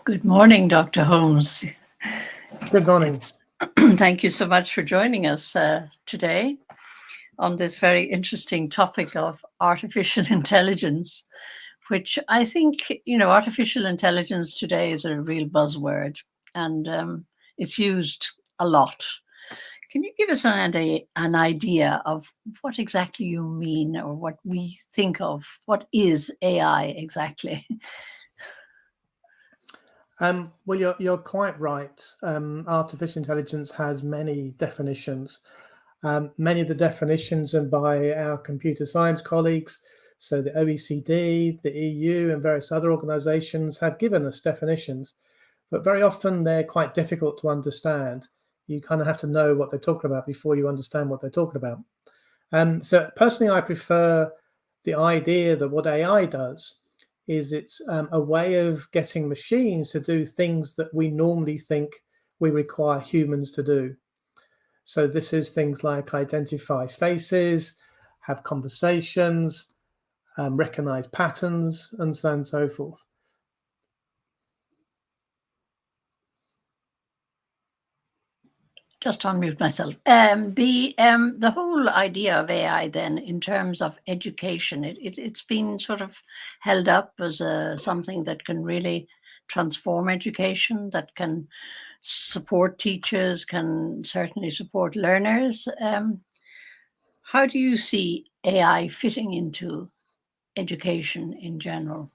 Good morning, Dr. Holmes. Good morning. Thank you so much for joining us today on this very interesting topic of artificial intelligence, which I think, artificial intelligence today is a real buzzword and it's used a lot. Can you give us an idea of what exactly you mean or what we think of? What is AI exactly? Well, you're quite right. Artificial intelligence has many definitions. Many of the definitions are by our computer science colleagues. So the OECD, the EU, and various other organizations have given us definitions, but very often they're quite difficult to understand. You kind of have to know what they're talking about before you understand what they're talking about. So personally, I prefer the idea that what AI does is it's a way of getting machines to do things that we normally think we require humans to do. So this is things like identify faces, have conversations, recognize patterns, and so on and so forth. Just unmute myself. The whole idea of AI, then, in terms of education, it's been sort of held up as something that can really transform education, that can support teachers, can certainly support learners. How do you see AI fitting into education in general?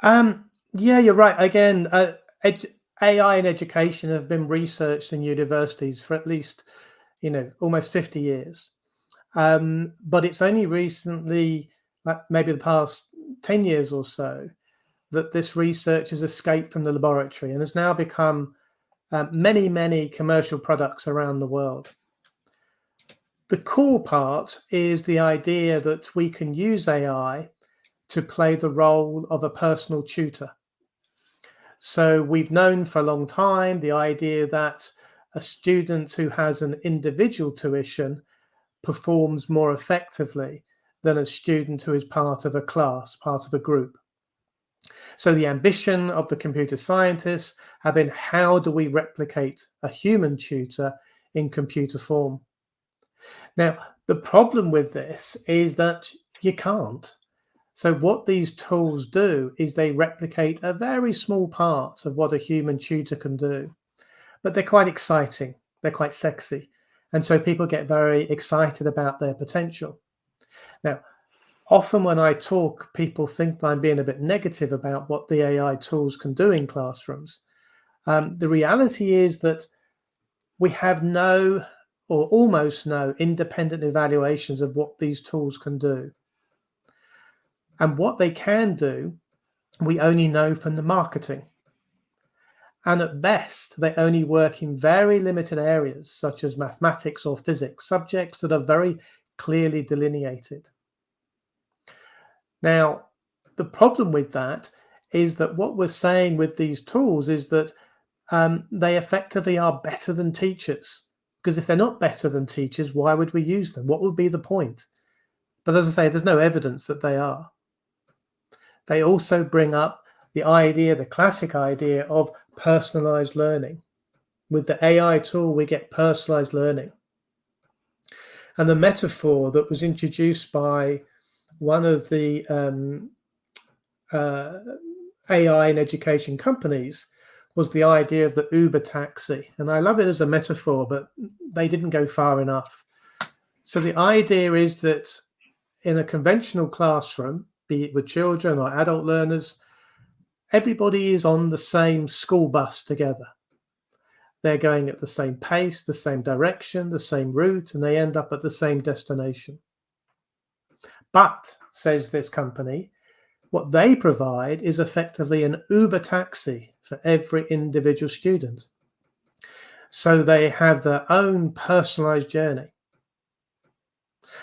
Yeah, you're right. Again, AI in education have been researched in universities for at least, almost 50 years. But it's only recently, like maybe the past 10 years or so, that this research has escaped from the laboratory and has now become many, many commercial products around the world. The core part is the idea that we can use AI to play the role of a personal tutor. So we've known for a long time the idea that a student who has an individual tuition performs more effectively than a student who is part of a class, part of a group. So the ambition of the computer scientists have been, how do we replicate a human tutor in computer form? Now, the problem with this is that you can't. So what these tools do is they replicate a very small part of what a human tutor can do, but they're quite exciting. They're quite sexy. And so people get very excited about their potential. Now, often when I talk, people think that I'm being a bit negative about what the AI tools can do in classrooms. The reality is that we have no or almost no independent evaluations of what these tools can do. And what they can do, we only know from the marketing. And at best, they only work in very limited areas, such as mathematics or physics, subjects that are very clearly delineated. Now, the problem with that is that what we're saying with these tools is that they effectively are better than teachers. Because if they're not better than teachers, why would we use them? What would be the point? But as I say, there's no evidence that they are. They also bring up the idea, the classic idea of personalized learning. With the AI tool, we get personalized learning. And the metaphor that was introduced by one of the AI and education companies was the idea of the Uber taxi. And I love it as a metaphor, but they didn't go far enough. So the idea is that in a conventional classroom, be it with children or adult learners, everybody is on the same school bus together. They're going at the same pace, the same direction, the same route, and they end up at the same destination. But, says this company, what they provide is effectively an Uber taxi for every individual student. So they have their own personalized journey.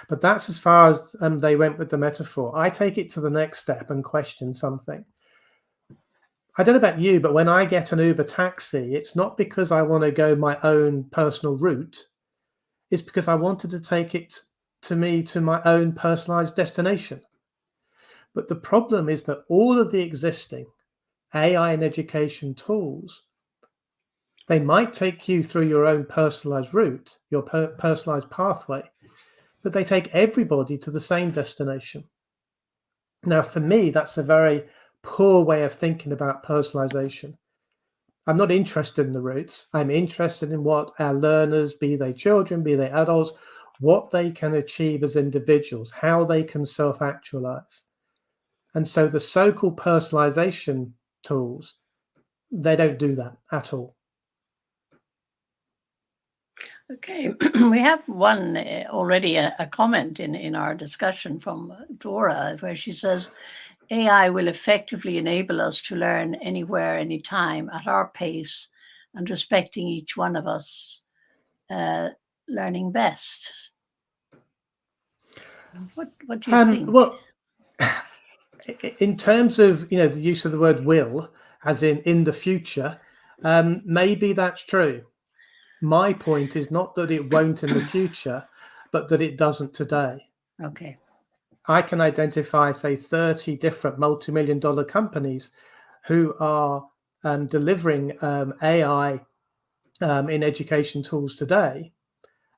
But that's as far as they went with the metaphor. I take it to the next step and question something. I don't know about you, but when I get an Uber taxi, it's not because I want to go my own personal route. It's because I wanted to take it to my own personalized destination. But the problem is that all of the existing AI and education tools, they might take you through your own personalized route, your personalized pathway, but they take everybody to the same destination. Now, for me, that's a very poor way of thinking about personalization. I'm not interested in the routes. I'm interested in what our learners, be they children, be they adults, what they can achieve as individuals, how they can self-actualize. And so the so-called personalization tools, they don't do that at all. Okay, we have one already a comment in our discussion from Dora, where she says, AI will effectively enable us to learn anywhere, anytime, at our pace, and respecting each one of us learning best. What do you think? Well, in terms of the use of the word "will," as in the future, maybe that's true. My point is not that it won't in the future, but that it doesn't today. Okay. I can identify, say, 30 different multi-million-dollar companies who are delivering AI in education tools today,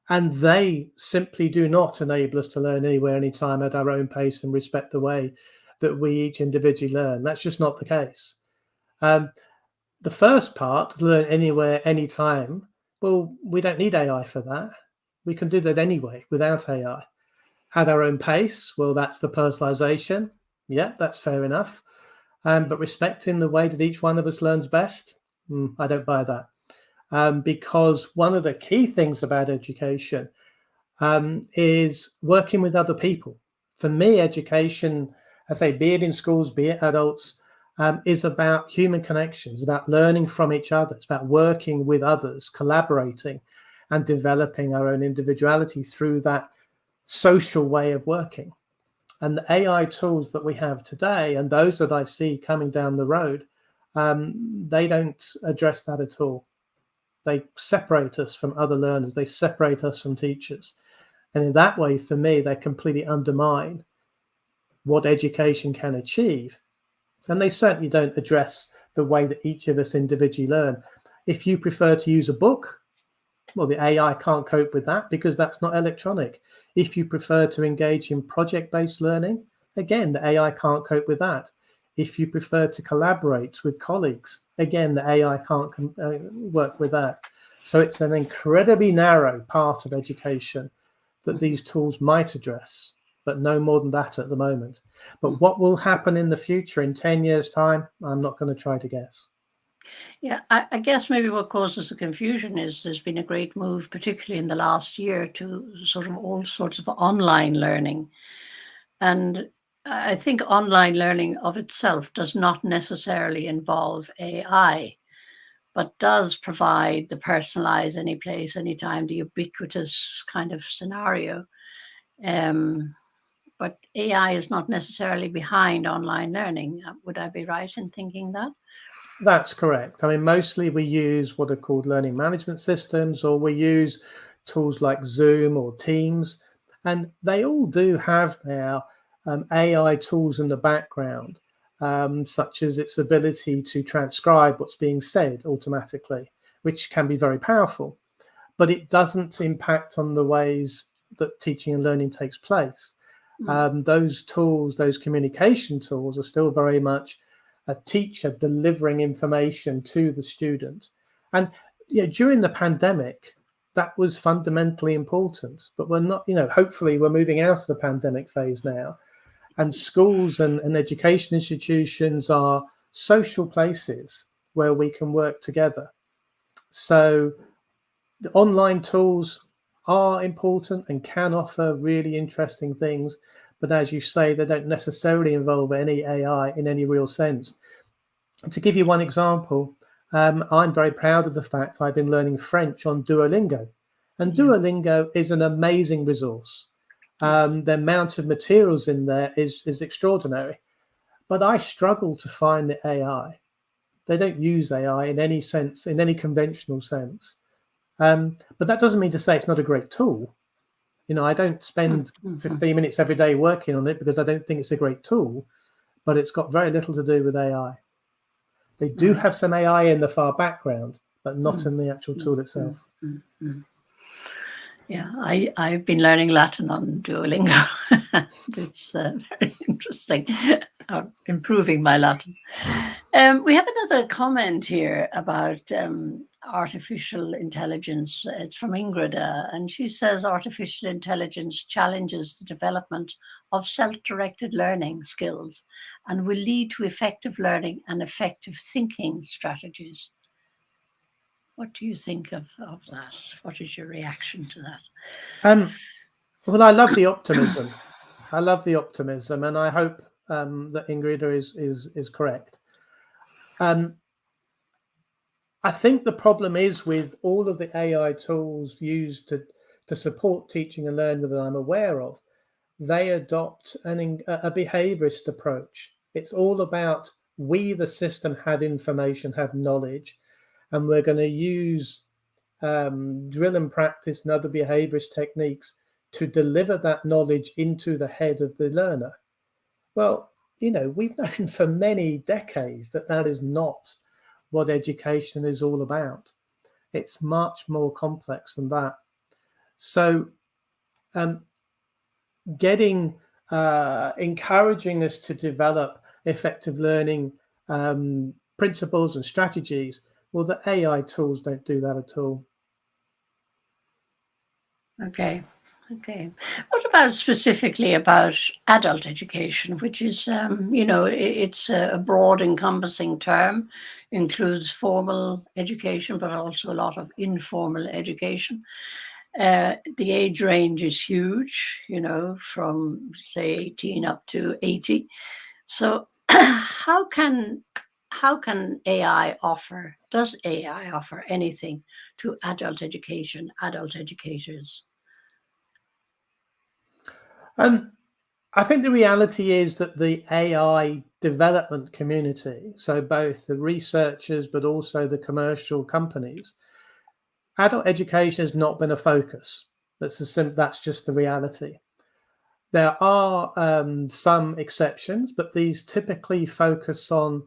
and they simply do not enable us to learn anywhere, anytime, at our own pace and respect the way that we each individually learn. That's just not the case. The first part, learn anywhere, anytime, well, we don't need AI for that. We can do that anyway without AI. At our own pace, well, that's the personalization. Yeah, that's fair enough. But respecting the way that each one of us learns best, I don't buy that. Because one of the key things about education is working with other people. For me, education, I say, be it in schools, be it adults, is about human connections, about learning from each other. It's about working with others, collaborating, and developing our own individuality through that social way of working. And the AI tools that we have today, and those that I see coming down the road, they don't address that at all. They separate us from other learners. They separate us from teachers. And in that way, for me, they completely undermine what education can achieve. And they certainly don't address the way that each of us individually learn. If you prefer to use a book, well, the AI can't cope with that because that's not electronic. If you prefer to engage in project-based learning, again, the AI can't cope with that. If you prefer to collaborate with colleagues, again, the AI can't work with that. So it's an incredibly narrow part of education that these tools might address, but no more than that at the moment. But what will happen in the future in 10 years' time, I'm not going to try to guess. Yeah, I guess maybe what causes the confusion is there's been a great move, particularly in the last year, to sort of all sorts of online learning. And I think online learning of itself does not necessarily involve AI, but does provide the personalized any place, anytime, the ubiquitous kind of scenario. But AI is not necessarily behind online learning. Would I be right in thinking that? That's correct. I mean, mostly we use what are called learning management systems, or we use tools like Zoom or Teams, and they all do have now AI tools in the background, such as its ability to transcribe what's being said automatically, which can be very powerful, but it doesn't impact on the ways that teaching and learning takes place. Those tools, those communication tools, are still very much a teacher delivering information to the student. And during the pandemic, that was fundamentally important. But we're not, hopefully we're moving out of the pandemic phase now. And schools and education institutions are social places where we can work together. So the online tools are important and can offer really interesting things. But as you say, they don't necessarily involve any AI in any real sense. To give you one example, I'm very proud of the fact I've been learning French on Duolingo. And Duolingo is an amazing resource. Yes. The amount of materials in there is extraordinary. But I struggle to find the AI. They don't use AI in any sense, in any conventional sense. But that doesn't mean to say it's not a great tool. I don't spend 15 minutes every day working on it because I don't think it's a great tool. but it's got very little to do with AI. They do have some AI in the far background, but not in the actual tool itself. Yeah, I've been learning Latin on Duolingo. It's very interesting, improving my Latin. We have another comment here about artificial intelligence. It's from Ingrid, and she says artificial intelligence challenges the development of self-directed learning skills and will lead to effective learning and effective thinking strategies. What do you think of that? What is your reaction to that? Well, I love the optimism. I love the optimism, and I hope that Ingrid is correct. I think the problem is with all of the AI tools used to support teaching and learning that I'm aware of, they adopt a behaviorist approach. It's all about we, the system, have information, have knowledge, and we're going to use drill and practice and other behaviorist techniques to deliver that knowledge into the head of the learner. Well, we've known for many decades that that is not what education is all about. It's much more complex than that. So encouraging us to develop effective learning principles and strategies, well, the AI tools don't do that at all. Okay. What about specifically about adult education, which is, it's a broad encompassing term, includes formal education, but also a lot of informal education. The age range is huge, from say 18 up to 80. So how can does AI offer anything to adult education, adult educators? I think the reality is that the AI development community, so both the researchers but also the commercial companies, adult education has not been a focus. That's just the reality. There are some exceptions, but these typically focus on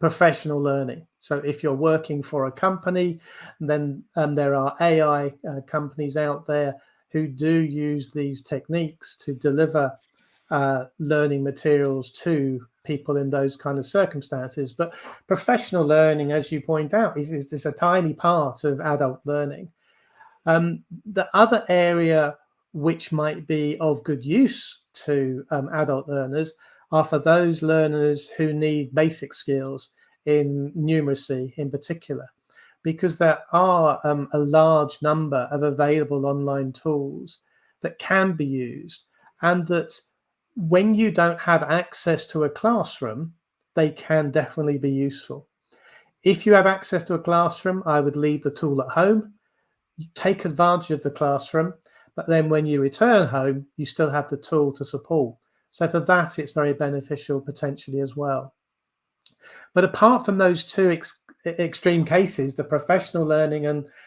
professional learning. So if you're working for a company, then there are AI companies out there who do use these techniques to deliver learning materials to people in those kind of circumstances. But professional learning, as you point out, is a tiny part of adult learning. The other area which might be of good use to adult learners are for those learners who need basic skills in numeracy in particular, because there are a large number of available online tools that can be used, and that when you don't have access to a classroom, they can definitely be useful. If you have access to a classroom, I would leave the tool at home. You take advantage of the classroom, but then when you return home, you still have the tool to support. So for that, it's very beneficial potentially as well. But apart from those two extreme cases, the professional learning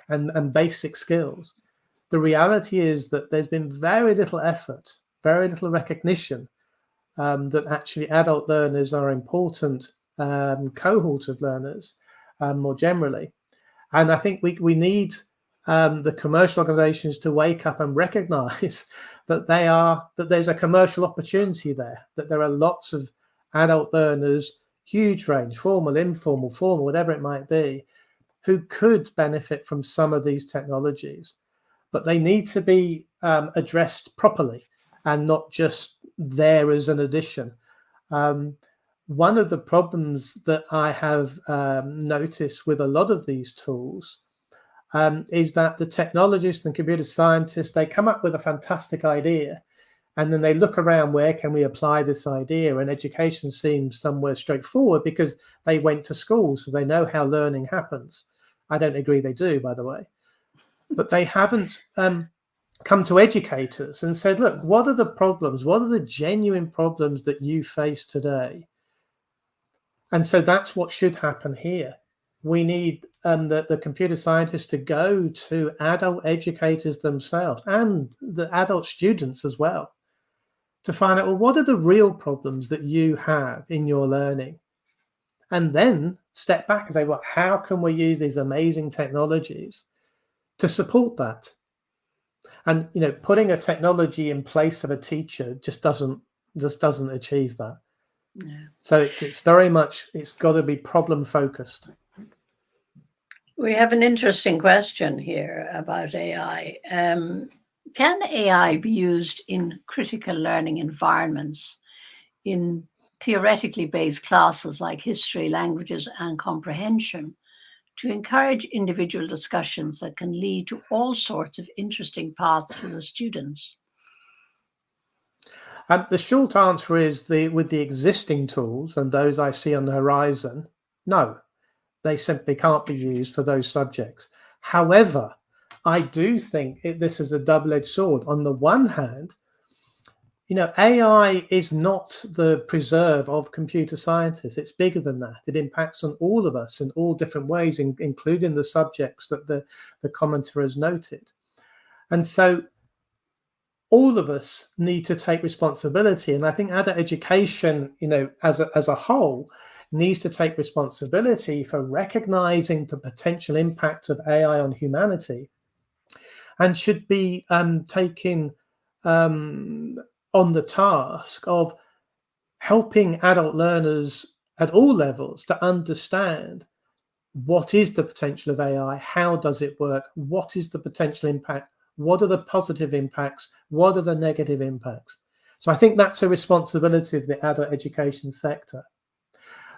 and basic skills, the reality is that there's been very little effort, very little recognition that actually adult learners are important cohort of learners more generally. And I think we need the commercial organizations to wake up and recognize that there's a commercial opportunity there, that there are lots of adult learners, huge range, formal, informal, formal, whatever it might be, who could benefit from some of these technologies. But they need to be addressed properly and not just there as an addition. One of the problems that I have noticed with a lot of these tools is that the technologists and computer scientists, they come up with a fantastic idea, and then they look around, where can we apply this idea? And education seems somewhere straightforward because they went to school, so they know how learning happens. I don't agree they do, by the way. But they haven't come to educators and said, look, what are the problems? What are the genuine problems that you face today? And so that's what should happen here. We need the computer scientists to go to adult educators themselves and the adult students as well, to find out, well, what are the real problems that you have in your learning? And then step back and say, well, how can we use these amazing technologies to support that? And putting a technology in place of a teacher just doesn't achieve that. Yeah. So it's very much, it's got to be problem focused. We have an interesting question here about AI. Can AI be used in critical learning environments in theoretically based classes like history, languages, and comprehension to encourage individual discussions that can lead to all sorts of interesting paths for the students? The short answer is, with the existing tools and those I see on the horizon, no, they simply can't be used for those subjects. However, I do think this is a double-edged sword. On the one hand, AI is not the preserve of computer scientists. It's bigger than that. It impacts on all of us in all different ways, including the subjects that the commenter has noted. And so all of us need to take responsibility. And I think adult education, as a whole, needs to take responsibility for recognizing the potential impact of AI on humanity, and should be taking on the task of helping adult learners at all levels to understand what is the potential of AI, how does it work, what is the potential impact, what are the positive impacts, what are the negative impacts. So I think that's a responsibility of the adult education sector.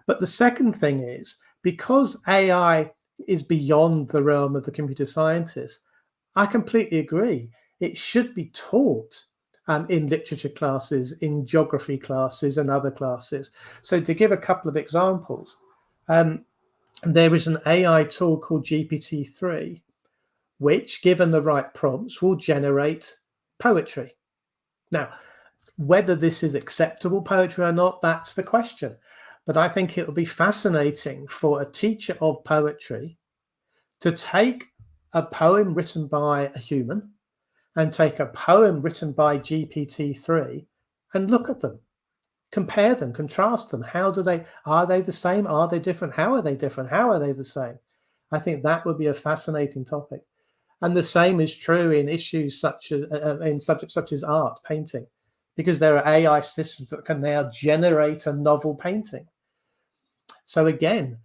But the second thing is, because AI is beyond the realm of the computer scientists, I completely agree. It should be taught in literature classes, in geography classes, and other classes. So to give a couple of examples, there is an AI tool called GPT-3, which, given the right prompts, will generate poetry. Now, whether this is acceptable poetry or not, that's the question. But I think it'll be fascinating for a teacher of poetry to take a poem written by a human and take a poem written by GPT-3 and look at them, compare them, contrast them. Are they the same? Are they different? How are they different? How are they the same? I think that would be a fascinating topic. And the same is true in issues such as in subjects such as art, painting, because there are AI systems that can now generate a novel painting. So again,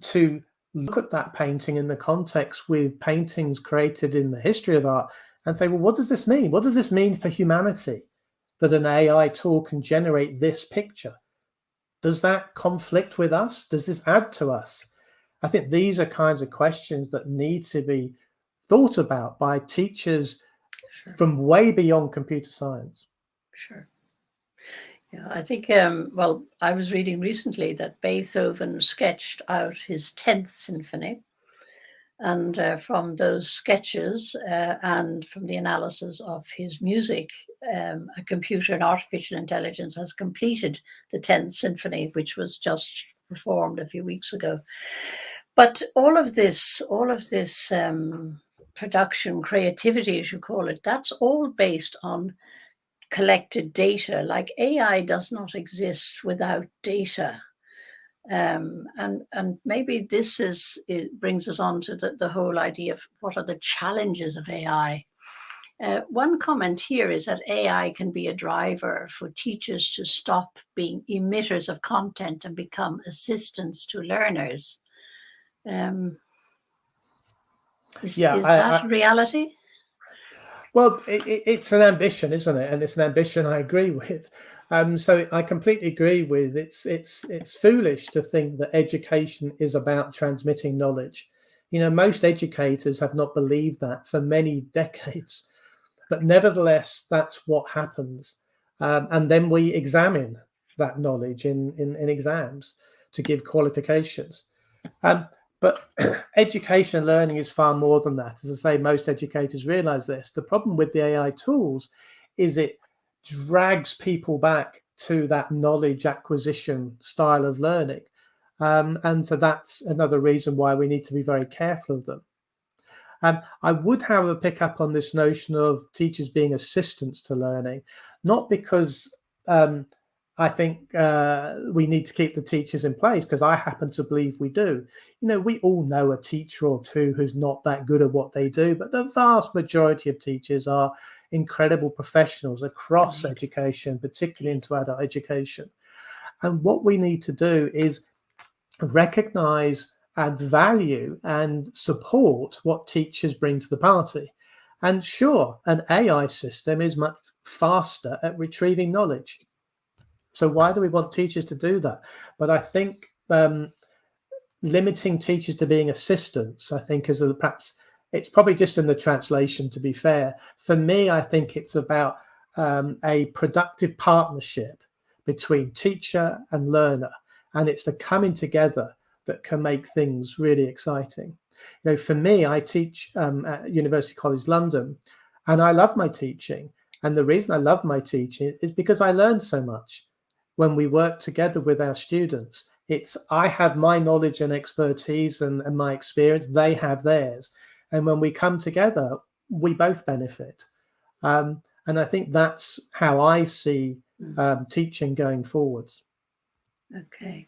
to look at that painting in the context with paintings created in the history of art and say, well, what does this mean? What does this mean for humanity that an AI tool can generate this picture? Does that conflict with us? Does this add to us? I think these are kinds of questions that need to be thought about by teachers from way beyond computer science. Sure. Yeah, I think, well, I was reading recently that Beethoven sketched out his 10th symphony. And from those sketches and from the analysis of his music, a computer and artificial intelligence has completed the 10th symphony, which was just performed a few weeks ago. But all of this production, creativity, as you call it, that's all based on collected data. Like AI does not exist without data. And maybe it brings us on to the whole idea of what are the challenges of AI. One comment here is that AI can be a driver for teachers to stop being emitters of content and become assistants to learners. Is that reality? Well, it's an ambition, isn't it? And it's an ambition I agree with. So I completely agree with it's foolish to think that education is about transmitting knowledge. Most educators have not believed that for many decades, but nevertheless, that's what happens. And then we examine that knowledge in exams to give qualifications. But education and learning is far more than that. As I say, most educators realize this. The problem with the AI tools is it drags people back to that knowledge acquisition style of learning. And so that's another reason why we need to be very careful of them. I would, however, pick up on this notion of teachers being assistants to learning, not because I think we need to keep the teachers in place, because I happen to believe we do. We all know a teacher or two who's not that good at what they do, but the vast majority of teachers are incredible professionals across Indeed. education, particularly into adult education. And what we need to do is recognize and value and support what teachers bring to the party. And sure, an AI system is much faster at retrieving knowledge. So why do we want teachers to do that? But I think limiting teachers to being assistants, I think, is perhaps it's probably just in the translation, to be fair. For me, I think it's about a productive partnership between teacher and learner, and it's the coming together that can make things really exciting. For me, I teach at University College London, and I love my teaching. And the reason I love my teaching is because I learned so much when we work together with our students. It's I have my knowledge and expertise and my experience, they have theirs. And when we come together, we both benefit. And I think that's how I see teaching going forwards. Okay.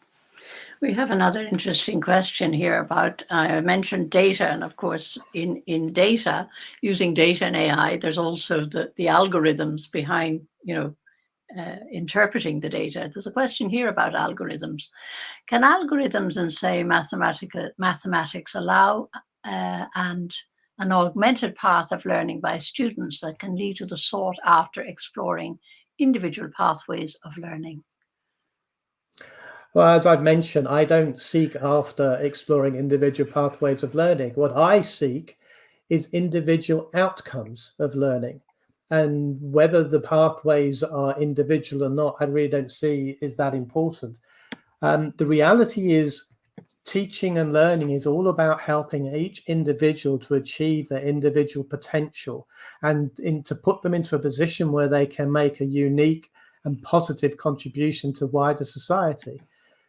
We have another interesting question here about, I mentioned data, and of course, in data, using data and AI, there's also the algorithms behind, interpreting the data. There's a question here about algorithms. Can algorithms in, say, mathematics allow and an augmented path of learning by students that can lead to the sought after exploring individual pathways of learning? Well, as I've mentioned, I don't seek after exploring individual pathways of learning. What I seek is individual outcomes of learning. And whether the pathways are individual or not, I really don't see is that important. The reality is, teaching and learning is all about helping each individual to achieve their individual potential and to put them into a position where they can make a unique and positive contribution to wider society.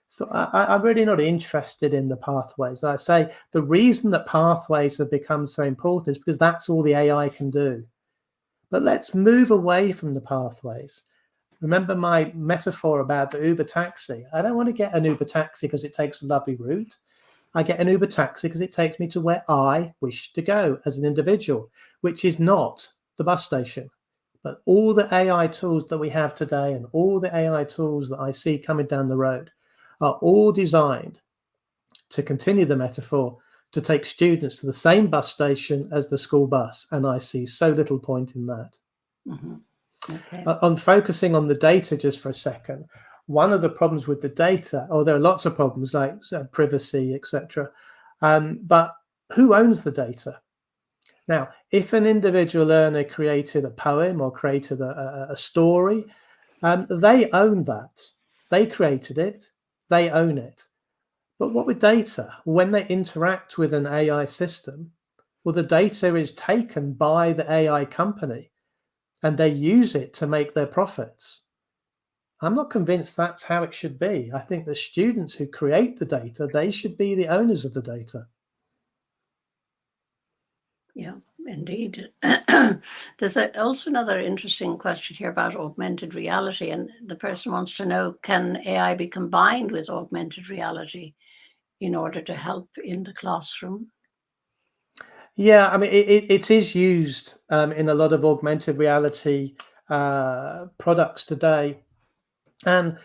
So I'm really not interested in the pathways. I say the reason that pathways have become so important is because that's all the AI can do. But let's move away from the pathways. Remember my metaphor about the Uber taxi. I don't want to get an Uber taxi because it takes a lovely route. I get an Uber taxi because it takes me to where I wish to go as an individual, which is not the bus station. But all the AI tools that we have today and all the AI tools that I see coming down the road are all designed, to continue the metaphor, to take students to the same bus station as the school bus. And I see so little point in that. Mm-hmm. Okay. On focusing on the data just for a second, one of the problems with the data, there are lots of problems like privacy, etc. But who owns the data? Now, if an individual learner created a poem or created a story, they own that. They created it. They own it. But what with data? When they interact with an AI system, well, the data is taken by the AI company and they use it to make their profits. I'm not convinced that's how it should be. I think the students who create the data, they should be the owners of the data. Yeah, indeed. There's also another interesting question here about augmented reality, and the person wants to know, can AI be combined with augmented reality in order to help in the classroom? Yeah, I mean, it is used in a lot of augmented reality products today. And,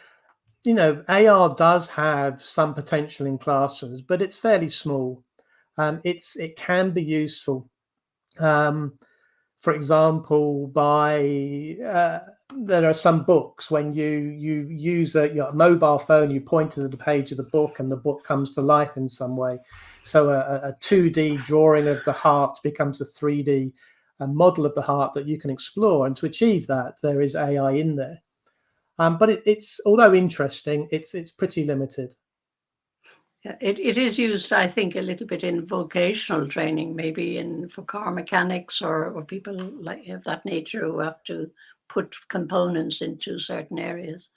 AR does have some potential in classrooms, but it's fairly small. It can be useful. For example, there are some books when you use your mobile phone, you point to the page of the book and the book comes to life in some way. So a 2D drawing of the heart becomes a 3D model of the heart that you can explore. And to achieve that, there is AI in there. But it's although interesting, it's pretty limited. It is used, I think, a little bit in vocational training, maybe for car mechanics or people like of that nature who have to put components into certain areas.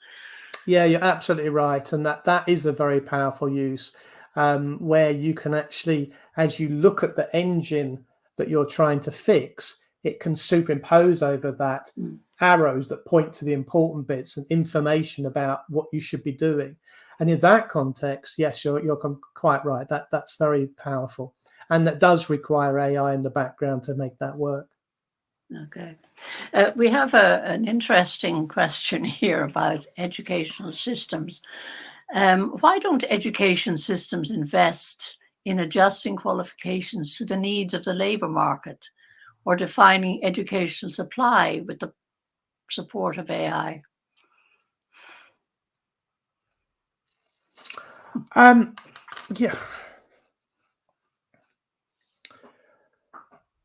Yeah, you're absolutely right, and that is a very powerful use, where you can actually, as you look at the engine that you're trying to fix, it can superimpose over that arrows that point to the important bits and information about what you should be doing. And in that context, yes, you're quite right. That's very powerful, and that does require AI in the background to make that work. Okay. We have an interesting question here about educational systems. Why don't education systems invest in adjusting qualifications to the needs of the labour market or defining educational supply with the support of AI? Yeah.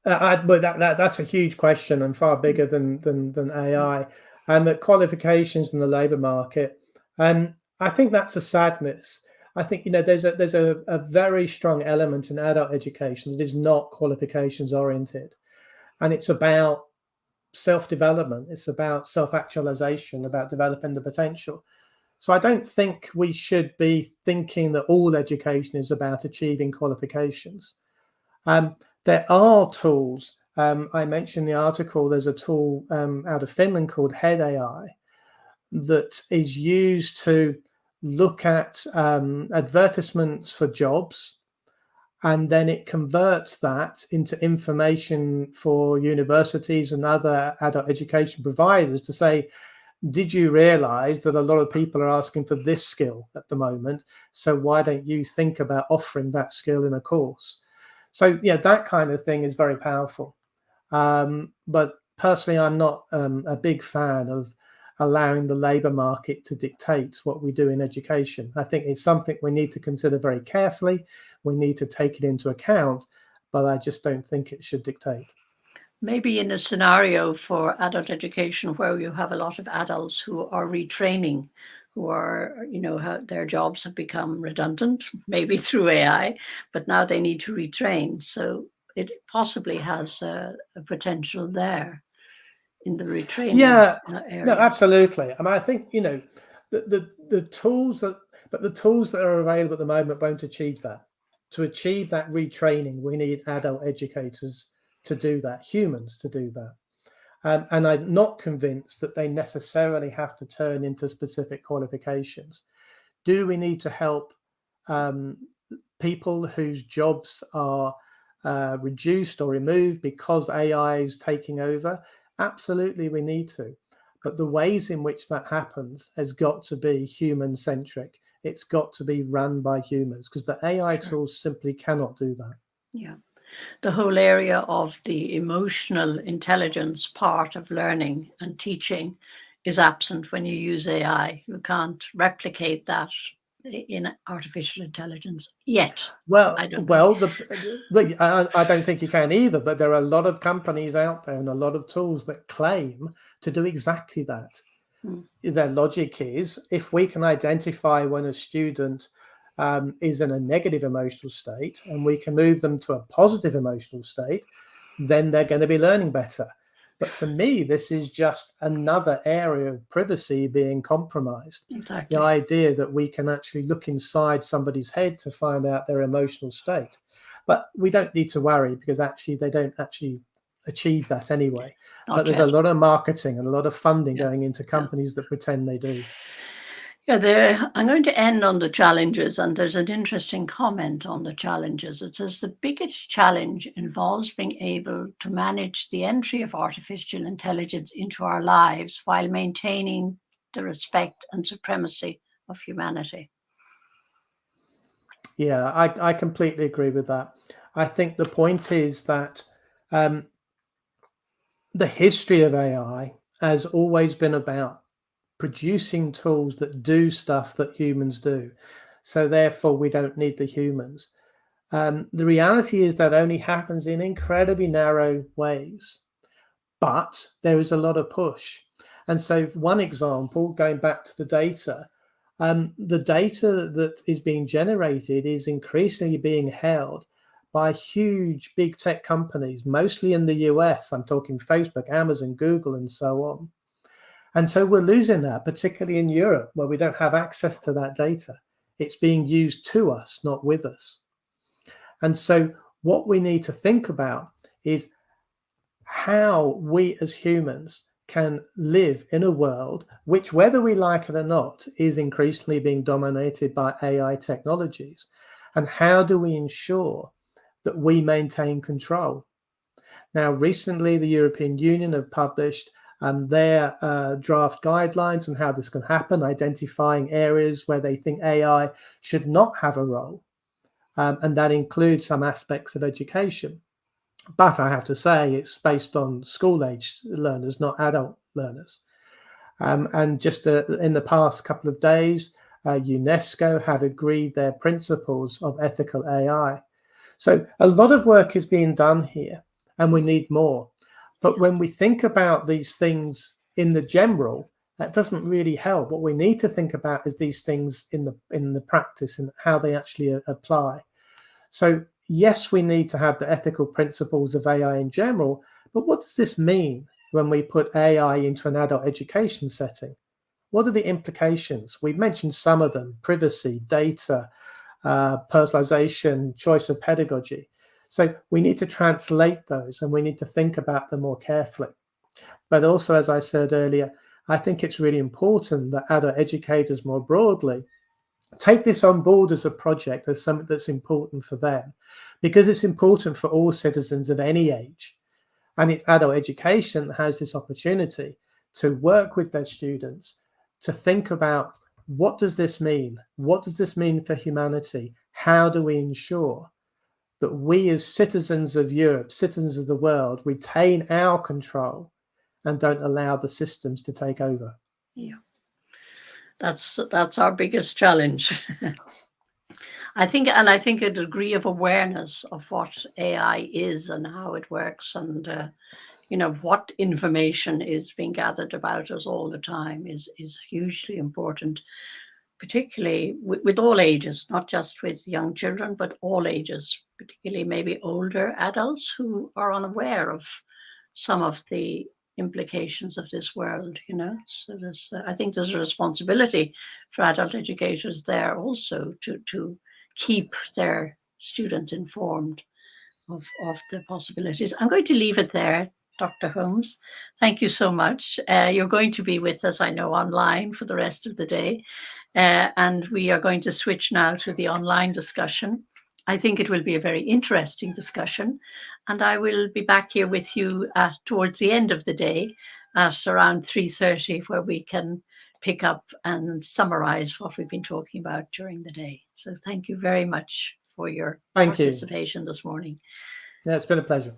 But that's a huge question and far bigger than AI. The qualifications in the labour market. I think that's a sadness. I think there's a very strong element in adult education that is not qualifications oriented, and it's about self-development. It's about self-actualization, about developing the potential. So I don't think we should be thinking that all education is about achieving qualifications. There are tools. I mentioned in the article, there's a tool out of Finland called Head AI that is used to look at advertisements for jobs, and then it converts that into information for universities and other adult education providers to say, did you realize that a lot of people are asking for this skill at the moment? So why don't you think about offering that skill in a course? So yeah, that kind of thing is very powerful. But personally, I'm not a big fan of allowing the labour market to dictate what we do in education. I think it's something we need to consider very carefully. We need to take it into account, but I just don't think it should dictate. Maybe in a scenario for adult education where you have a lot of adults who are retraining, who are, their jobs have become redundant, maybe through AI, but now they need to retrain. So it possibly has a potential there in the retraining Yeah, no, area. absolutely. I mean, I think the tools that are available at the moment won't achieve that. To achieve that retraining, we need adult educators to do that, humans to do that. And I'm not convinced that they necessarily have to turn into specific qualifications. Do we need to help people whose jobs are reduced or removed because AI is taking over? Absolutely, we need to. But the ways in which that happens has got to be human centric. It's got to be run by humans because the AI tools simply cannot do that. Yeah. The whole area of the emotional intelligence part of learning and teaching is absent when you use AI. You can't replicate that in artificial intelligence yet. Well, I don't know. look, I don't think you can either. But there are a lot of companies out there and a lot of tools that claim to do exactly that. Their logic is if we can identify when a student is in a negative emotional state and we can move them to a positive emotional state, then they're going to be learning better. But for me, this is just another area of privacy being compromised. Exactly. The idea that we can actually look inside somebody's head to find out their emotional state. But we don't need to worry because actually they don't actually achieve that anyway. But there's a lot of marketing and a lot of funding going into companies that pretend they do. Yeah, I'm going to end on the challenges, and there's an interesting comment on the challenges. It says the biggest challenge involves being able to manage the entry of artificial intelligence into our lives while maintaining the respect and supremacy of humanity. Yeah, I completely agree with that. I think the point is that the history of AI has always been about producing tools that do stuff that humans do. So therefore, we don't need the humans. The reality is that only happens in incredibly narrow ways, but there is a lot of push. And so one example, going back to the data that is being generated is increasingly being held by huge big tech companies, mostly in the US. I'm talking Facebook, Amazon, Google, and so on. And so we're losing that, particularly in Europe, where we don't have access to that data. It's being used to us, not with us. And so what we need to think about is how we as humans can live in a world which, whether we like it or not, is increasingly being dominated by AI technologies? And how do we ensure that we maintain control? Now, recently, the European Union have published their draft guidelines on how this can happen, identifying areas where they think AI should not have a role. And that includes some aspects of education. But I have to say, it's based on school-age learners, not adult learners. And just in the past couple of days, UNESCO have agreed their principles of ethical AI. So a lot of work is being done here, and we need more. But when we think about these things in the general, that doesn't really help. What we need to think about is these things in the practice and how they actually apply. So yes, we need to have the ethical principles of AI in general, but what does this mean when we put AI into an adult education setting? What are the implications? We've mentioned some of them: privacy, data, personalization, choice of pedagogy. So we need to translate those, and we need to think about them more carefully. But also, as I said earlier, I think it's really important that adult educators more broadly take this on board as a project, as something that's important for them, because it's important for all citizens of any age. And it's adult education that has this opportunity to work with their students to think about, what does this mean? What does this mean for humanity? How do we ensure that we as citizens of Europe, citizens of the world, retain our control and don't allow the systems to take over? Yeah. That's our biggest challenge. I think a degree of awareness of what AI is and how it works, and what information is being gathered about us all the time is hugely important, particularly with all ages, not just with young children, but all ages, particularly maybe older adults who are unaware of some of the implications of this world. So I think there's a responsibility for adult educators there also to keep their students informed of the possibilities. I'm going to leave it there, Dr. Holmes. Thank you so much. You're going to be with us, I know, online for the rest of the day. And we are going to switch now to the online discussion. I think it will be a very interesting discussion. And I will be back here with you towards the end of the day at around 3:30, where we can pick up and summarize what we've been talking about during the day. So thank you very much for your participation this morning. Yeah, it's been a pleasure.